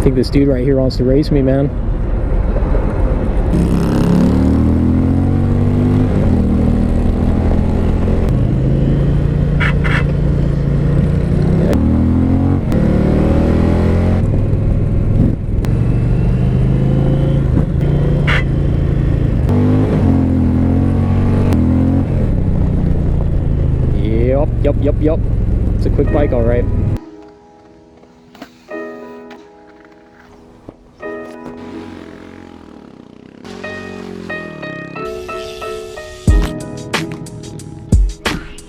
think this dude right here wants to race me, man. Yep. It's a quick bike, all right.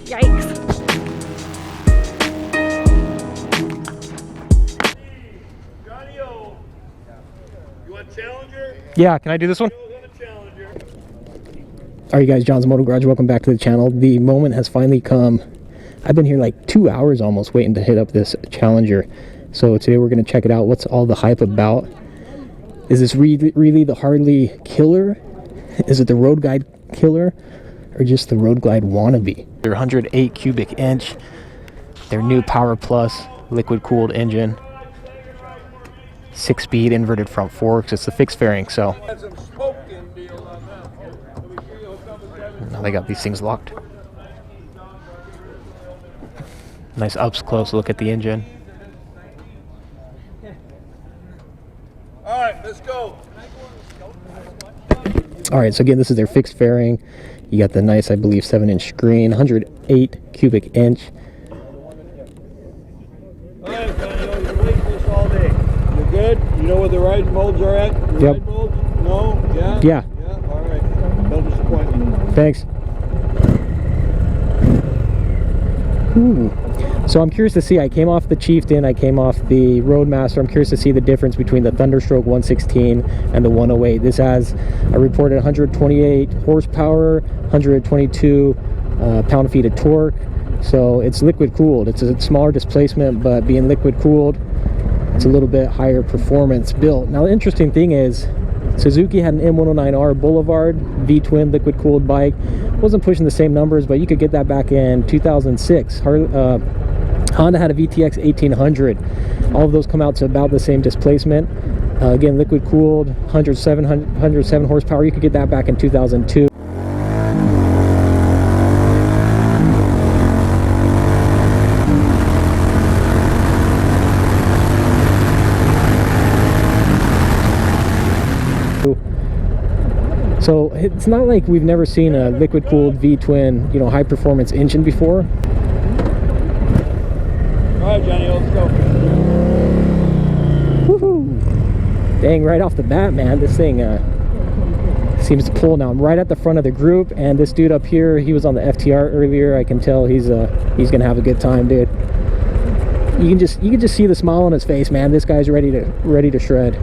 Yikes. Johnny-O, you want Challenger? Yeah, can I do this one? Alright guys, John's Moto Garage, welcome back to the channel. The moment has finally come. I've been here like 2 hours almost waiting to hit up this Challenger. So today we're going to check it out. What's all the hype about? Is this really the Harley killer? Is it the Road Glide killer? Or just the Road Glide wannabe? Their 108 cubic inch, their new Power Plus liquid cooled engine, 6-speed inverted front forks. It's the fixed fairing, so now they got these things locked. Nice up close look at the engine. All right, let's go. All right, so again, this is their fixed fairing. You got the nice, I believe, 7-inch screen, 108 cubic inch. All right, Daniel, you're waiting for this all day. You're good? You know where the ride modes are at? The ride modes? No? Yeah? Yeah. Yeah, all right. No disappointment. Thanks. Ooh. So I'm curious to see, I came off the Chieftain, I came off the Roadmaster. I'm curious to see the difference between the Thunderstroke 116 and the 108. This has a reported 128 horsepower, 122 pound-feet of torque. So it's liquid cooled. It's a smaller displacement, but being liquid cooled, it's a little bit higher performance built. Now the interesting thing is, Suzuki had an M109R Boulevard V-twin liquid cooled bike. Wasn't pushing the same numbers, but you could get that back in 2006. Honda had a VTX 1800. All of those come out to about the same displacement. Again, liquid cooled, 107 horsepower. You could get that back in 2002. So it's not like we've never seen a liquid cooled V-twin, you know, high performance engine before. All right, Johnny, let's go. Woohoo! Dang, right off the bat, man, this thing seems to pull. Now I'm right at the front of the group, and this dude up here, he was on the FTR earlier. I can tell he's gonna have a good time, dude. You can just see the smile on his face, man. This guy's ready to shred.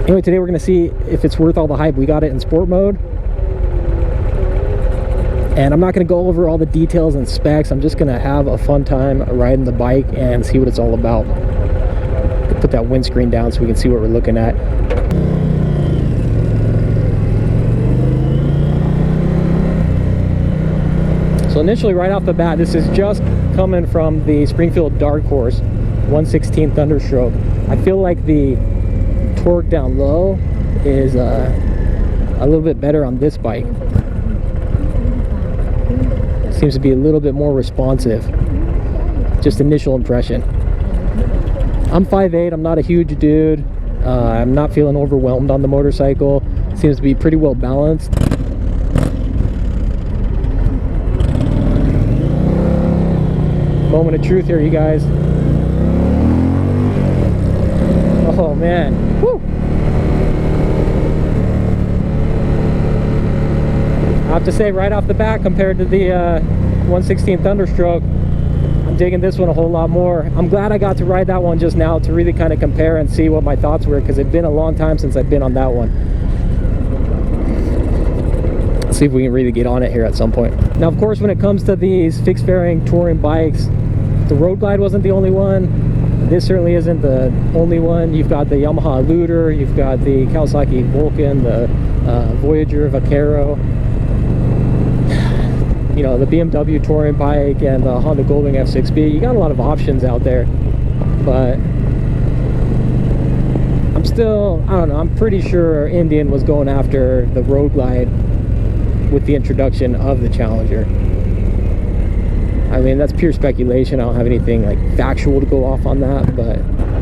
Anyway, today we're going to see if it's worth all the hype. We got it in sport mode. And I'm not going to go over all the details and specs. I'm just going to have a fun time riding the bike and see what it's all about. Put that windscreen down so we can see what we're looking at. So initially, right off the bat, this is just coming from the Springfield Dark Horse 116 Thunderstroke. I feel like the torque down low is a little bit better on this bike. Seems to be a little bit more responsive. Just initial impression. I'm 5'8", I'm not a huge dude. I'm not feeling overwhelmed on the motorcycle. Seems to be pretty well balanced. Moment of truth here, you guys. Oh man, woo! I have to say, right off the bat, compared to the 116 Thunderstroke, I'm digging this one a whole lot more. I'm glad I got to ride that one just now to really kind of compare and see what my thoughts were, because it's been a long time since I've been on that one. Let's see if we can really get on it here at some point. Now, of course, when it comes to these fixed fairing touring bikes, the Road Glide wasn't the only one. This certainly isn't the only one. You've got the Yamaha Eluder, you've got the Kawasaki Vulcan, the Voyager Vaquero, you know, the BMW touring bike, and the Honda Goldwing F6B. You got a lot of options out there, but I'm still, I don't know, I'm pretty sure Indian was going after the Road Glide with the introduction of the Challenger. I mean, that's pure speculation. I don't have anything like factual to go off on that, but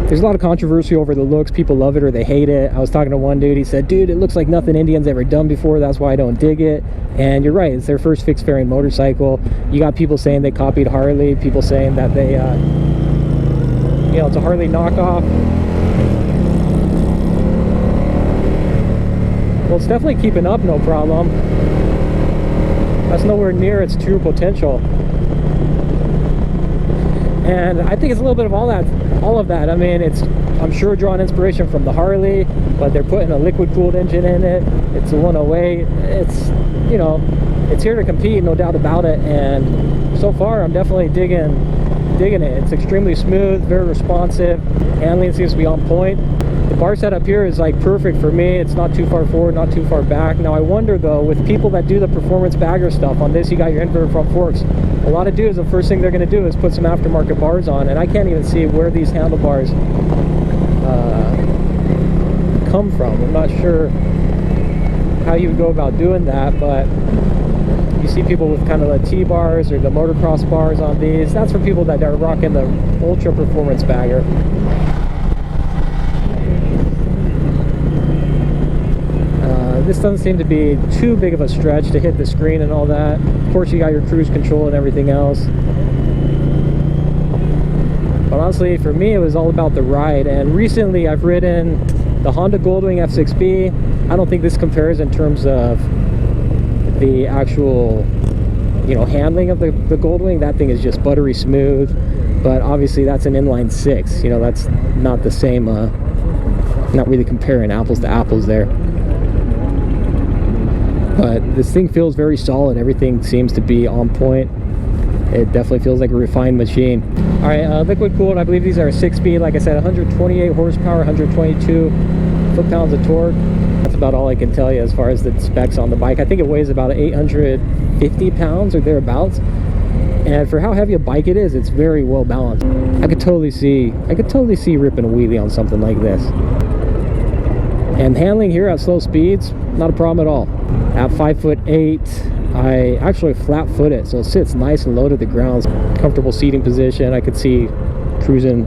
there's a lot of controversy over the looks. People love it or they hate it. I was talking to one dude, he said, dude, it looks like nothing Indian's ever done before, that's why I don't dig it. And you're right, it's their first fixed fairing motorcycle. You got people saying they copied Harley, people saying that they you know, it's a Harley knockoff. Well, it's definitely keeping up, no problem. That's nowhere near its true potential. And I think it's a little bit of all of that. I mean, it's, I'm sure, drawing inspiration from the Harley, but they're putting a liquid cooled engine in it. It's a 108. It's, you know, it's here to compete, no doubt about it. And so far, I'm definitely digging it. It's extremely smooth, very responsive. Handling seems to be on point. The bar setup here is like perfect for me. It's not too far forward, not too far back. Now I wonder though, with people that do the performance bagger stuff, on this you got your inverted front forks. A lot of dudes, the first thing they're going to do is put some aftermarket bars on, and I can't even see where these handlebars come from. I'm not sure how you would go about doing that, but you see people with kind of the T-bars or the motocross bars on these. That's for people that are rocking the ultra performance bagger. This doesn't seem to be too big of a stretch to hit the screen and all that. Of course, you got your cruise control and everything else. But honestly, for me, it was all about the ride. And recently, I've ridden the Honda Goldwing F6B. I don't think this compares in terms of the actual, you know, handling of the Goldwing. That thing is just buttery smooth. But obviously, that's an inline 6. You know, that's not the same. Not really comparing apples to apples there. But this thing feels very solid. Everything seems to be on point. It definitely feels like a refined machine. All right, liquid cooled. I believe these are a 6-speed. Like I said, 128 horsepower, 122 foot-pounds of torque. That's about all I can tell you as far as the specs on the bike. I think it weighs about 850 pounds or thereabouts. And for how heavy a bike it is, it's very well balanced. I could totally see ripping a wheelie on something like this. And handling here at slow speeds, not a problem at all. At 5'8", I actually flat foot it, so it sits nice and low to the ground. Comfortable seating position. I could see cruising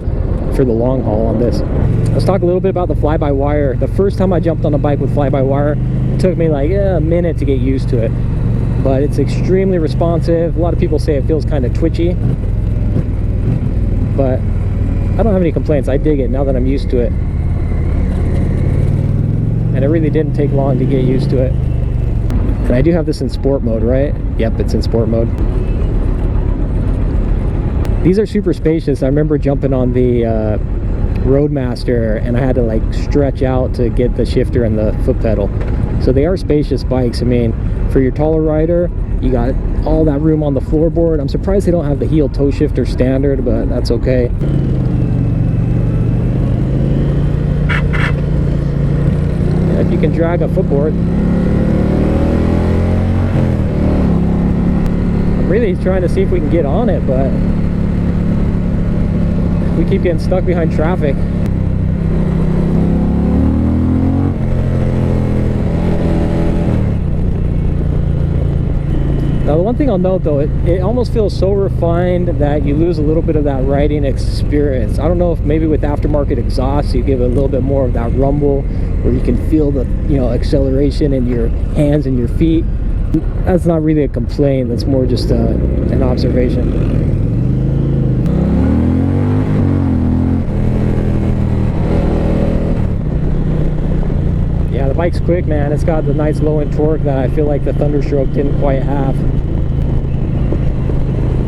for the long haul on this. Let's talk a little bit about the fly-by-wire. The first time I jumped on a bike with fly-by-wire, it took me like a minute to get used to it. But it's extremely responsive. A lot of people say it feels kind of twitchy. But I don't have any complaints. I dig it now that I'm used to it. And it really didn't take long to get used to it. And I do have this in sport mode, right? Yep, it's in sport mode. These are super spacious. I remember jumping on the Roadmaster and I had to like stretch out to get the shifter and the foot pedal. So they are spacious bikes. I mean, for your taller rider, you got all that room on the floorboard. I'm surprised they don't have the heel toe shifter standard, but that's okay. If you can drag a footboard. I'm really trying to see if we can get on it, but we keep getting stuck behind traffic. Now the one thing I'll note though, it almost feels so refined that you lose a little bit of that riding experience. I don't know if maybe with aftermarket exhaust you give it a little bit more of that rumble where you can feel the, you know, acceleration in your hands and your feet. That's not really a complaint, that's more just an observation. Yeah, the bike's quick, man. It's got the nice low end torque that I feel like the Thunderstroke didn't quite have.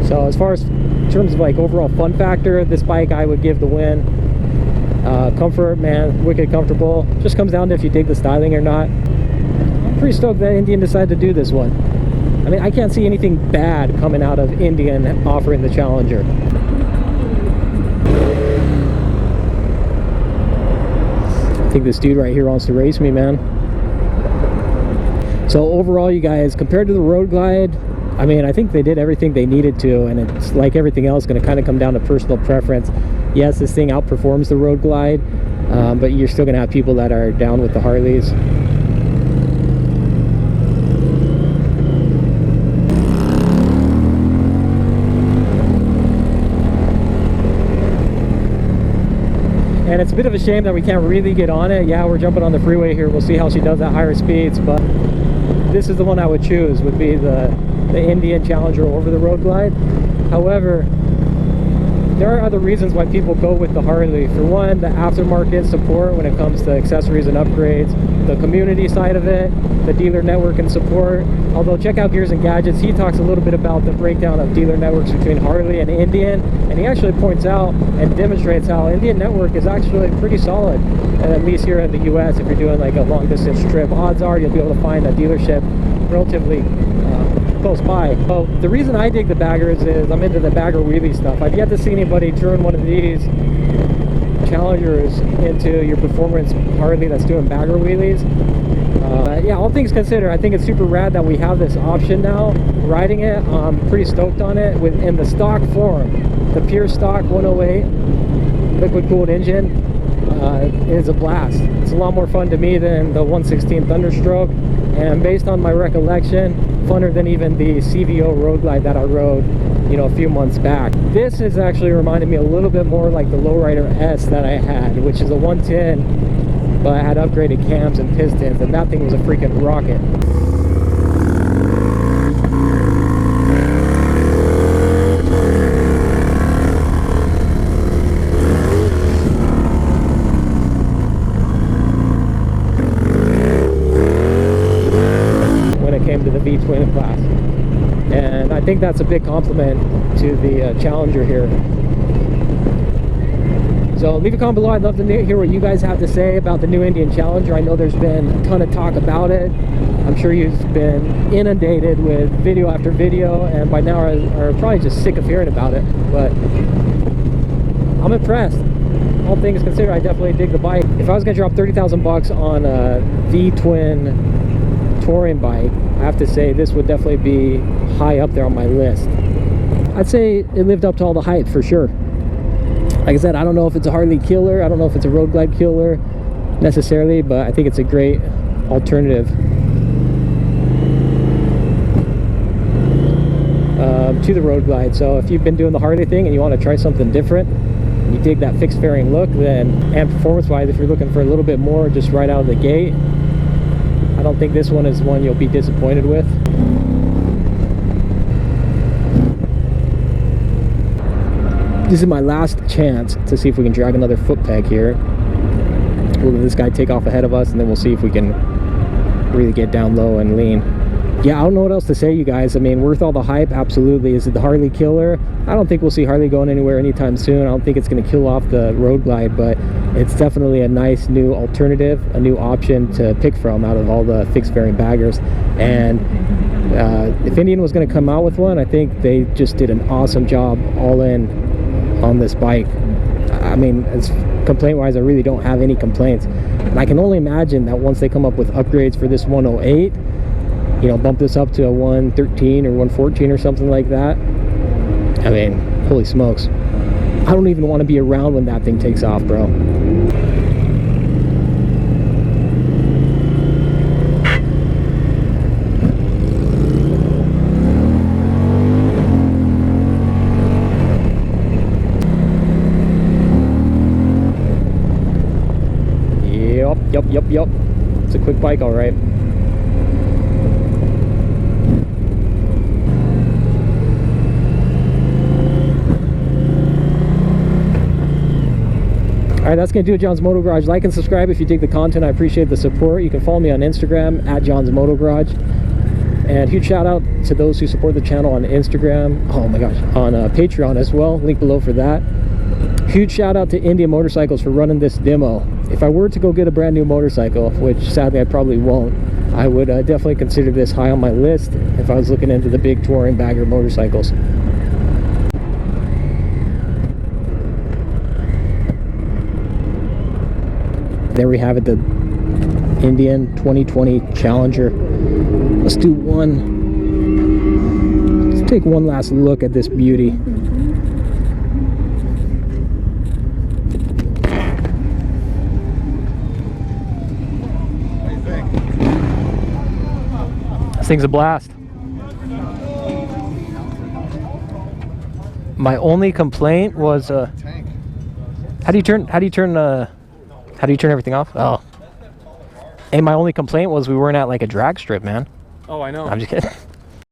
So as far as in terms of like overall fun factor, this bike I would give the win. Comfort, man, wicked comfortable. Just comes down to if you dig the styling or not. I'm pretty stoked that Indian decided to do this one. I mean, I can't see anything bad coming out of Indian offering the Challenger. I think this dude right here wants to race me, man. So overall, you guys, compared to the Road Glide, I mean, I think they did everything they needed to, and it's like everything else, going to kind of come down to personal preference. Yes, this thing outperforms the Road Glide, but you're still gonna have people that are down with the Harleys. And it's a bit of a shame that we can't really get on it. Yeah, we're jumping on the freeway here. We'll see how she does at higher speeds, but this is the one I would choose, would be the Indian Challenger over the Road Glide. However, there are other reasons why people go with the Harley. For one, the aftermarket support when it comes to accessories and upgrades, the community side of it, the dealer network and support. Although check out Gears and Gadgets, he talks a little bit about the breakdown of dealer networks between Harley and Indian, and he actually points out and demonstrates how Indian network is actually pretty solid, at least here in the US. If you're doing like a long distance trip, odds are you'll be able to find a dealership relatively close by. Well, the reason I dig the baggers is I'm into the bagger wheelie stuff. I've yet to see anybody turn one of these Challengers into your performance Harley that's doing bagger wheelies. Yeah, all things considered, I think it's super rad that we have this option now. Riding it, I'm pretty stoked on it. In the stock form, the pure stock 108 liquid cooled engine is a blast. It's a lot more fun to me than the 116 Thunderstroke, and based on my recollection, funner than even the CVO Road Glide that I rode, you know, a few months back. This has actually reminded me a little bit more like the Lowrider S that I had, which is a 110, but I had upgraded cams and pistons, and that thing was a freaking rocket. Came to the V-twin class, and I think that's a big compliment to the Challenger here. So leave a comment below. I'd love to hear what you guys have to say about the new Indian Challenger. I know there's been a ton of talk about it. I'm sure you've been inundated with video after video, and by now are probably just sick of hearing about it, but I'm impressed. All things considered, I definitely dig the bike. If I was gonna drop 30,000 bucks on a V-twin touring bike, I have to say this would definitely be high up there on my list. I'd say it lived up to all the hype for sure. Like I said, I don't know if it's a Harley killer, I don't know if it's a Road Glide killer necessarily, but I think it's a great alternative to the Road Glide. So if you've been doing the Harley thing and you want to try something different, you dig that fixed fairing look, then, and performance wise, if you're looking for a little bit more just right out of the gate, I don't think this one is one you'll be disappointed with. This is my last chance to see if we can drag another foot peg here. We'll let this guy take off ahead of us, and then we'll see if we can really get down low and lean. Yeah, I don't know what else to say, you guys. I mean, worth all the hype? Absolutely. Is it the Harley killer? I don't think we'll see Harley going anywhere anytime soon. I don't think it's going to kill off the Road Glide, but it's definitely a nice new alternative, a new option to pick from out of all the fixed fairing baggers. And if Indian was going to come out with one, I think they just did an awesome job all in on this bike. I mean, as complaint wise, I really don't have any complaints. And I can only imagine that once they come up with upgrades for this 108, you know, bump this up to a 113 or 114 or something like that. I mean, holy smokes. I don't even want to be around when that thing takes off, bro. Yep. It's a quick bike, all right. Alright, that's going to do it, John's Moto Garage. Like and subscribe if you dig the content. I appreciate the support. You can follow me on Instagram at John's Moto Garage. And huge shout out to those who support the channel on Instagram. Oh my gosh, on Patreon as well. Link below for that. Huge shout out to Indian Motorcycles for running this demo. If I were to go get a brand new motorcycle, which sadly I probably won't, I would definitely consider this high on my list if I was looking into the big touring bagger motorcycles. There we have it, the Indian 2020 Challenger. Let's take one last look at this beauty. thing's a blast. My only complaint was Tank. how do you turn everything off? Oh. Hey, my only complaint was we weren't at like a drag strip, man. Oh, I know. I'm just kidding.